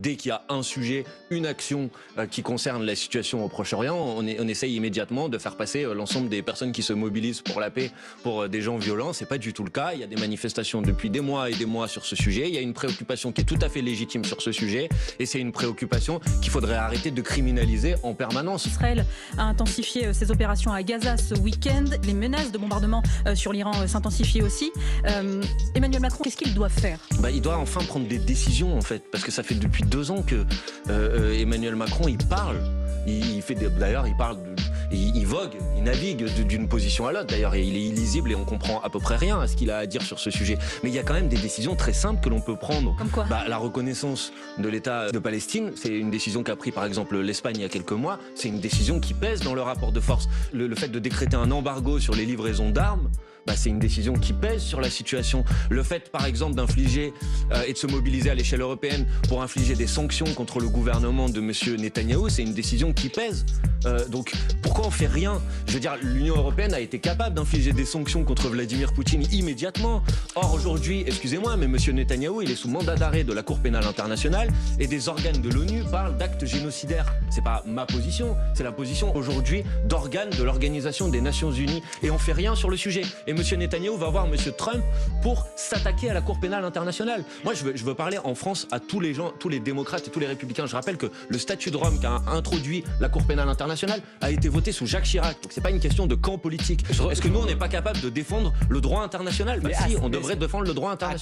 Dès qu'il y a un sujet, une action qui concerne la situation au Proche-Orient, on essaye immédiatement de faire passer l'ensemble des personnes qui se mobilisent pour la paix pour des gens violents. C'est pas du tout le cas. Il y a des manifestations depuis des mois et des mois sur ce sujet. Il y a une préoccupation qui est tout à fait légitime sur ce sujet. Et c'est une préoccupation qu'il faudrait arrêter de criminaliser en permanence. Israël a intensifié ses opérations à Gaza ce week-end. Les menaces de bombardement sur l'Iran s'intensifient aussi. Emmanuel Macron, qu'est-ce qu'il doit faire ? Il doit enfin prendre des décisions, en fait, parce que ça fait depuis 2 ans que Emmanuel Macron, il parle. D'ailleurs, il vogue, il navigue d'une position à l'autre. D'ailleurs, il est illisible et on comprend à peu près rien à ce qu'il a à dire sur ce sujet. Mais il y a quand même des décisions très simples que l'on peut prendre. Comme quoi ? La reconnaissance de l'État de Palestine, c'est une décision qu'a pris par exemple l'Espagne il y a quelques mois. C'est une décision qui pèse dans le rapport de force. Le fait de décréter un embargo sur les livraisons d'armes, c'est une décision qui pèse sur la situation. Le fait, par exemple, d'infliger et de se mobiliser à l'échelle européenne pour infliger des sanctions contre le gouvernement de M. Netanyahou, c'est une décision qui pèse. Donc, pourquoi on fait rien ? Je veux dire, l'Union européenne a été capable d'infliger des sanctions contre Vladimir Poutine immédiatement. Or, aujourd'hui, excusez-moi, mais M. Netanyahou, il est sous mandat d'arrêt de la Cour pénale internationale et des organes de l'ONU parlent d'actes génocidaires. C'est pas ma position, c'est la position aujourd'hui d'organes de l'Organisation des Nations Unies. Et on fait rien sur le sujet. Et M. Netanyahou va voir M. Trump pour s'attaquer à la Cour pénale internationale. Moi, je veux parler en France à tous les gens, tous les démocrates et tous les républicains. Je rappelle que le statut de Rome qui a introduit la Cour pénale internationale a été voté sous Jacques Chirac. Donc c'est pas une question de camp politique. Est-ce que nous, on n'est pas capable de défendre le droit international ? Si, on devrait défendre le droit international.